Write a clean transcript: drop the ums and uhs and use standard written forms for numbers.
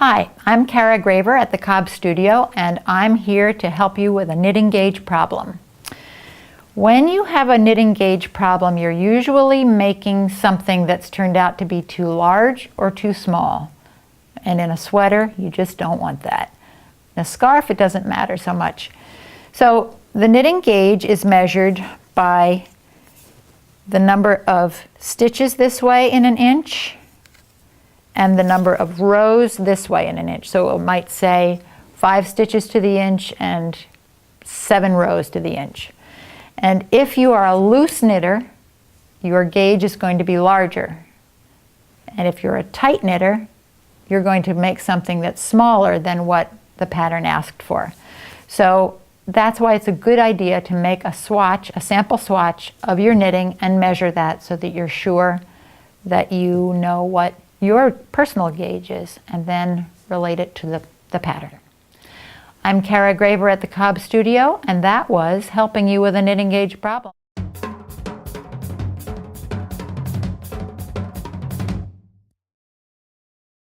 Hi, I'm Cara Graver at the Cobb Studio, and I'm here to help you with a knitting gauge problem. When you have a knitting gauge problem, you're usually making something that's turned out to be too large or too small. And in a sweater, you just don't want that. In a scarf, it doesn't matter so much. So the knitting gauge is measured by the number of stitches this way in an inch and the number of rows this way in an inch. So it might say 5 stitches to the inch and 7 rows to the inch. And if you are a loose knitter, your gauge is going to be larger. And if you're a tight knitter, you're going to make something that's smaller than what the pattern asked for. So that's why it's a good idea to make a swatch, a sample swatch of your knitting and measure that so that you're sure that you know what your personal gauge is, and then relate it to the pattern. I'm Cara Graver at the Cobb Studio, and that was helping you with a knitting gauge problem.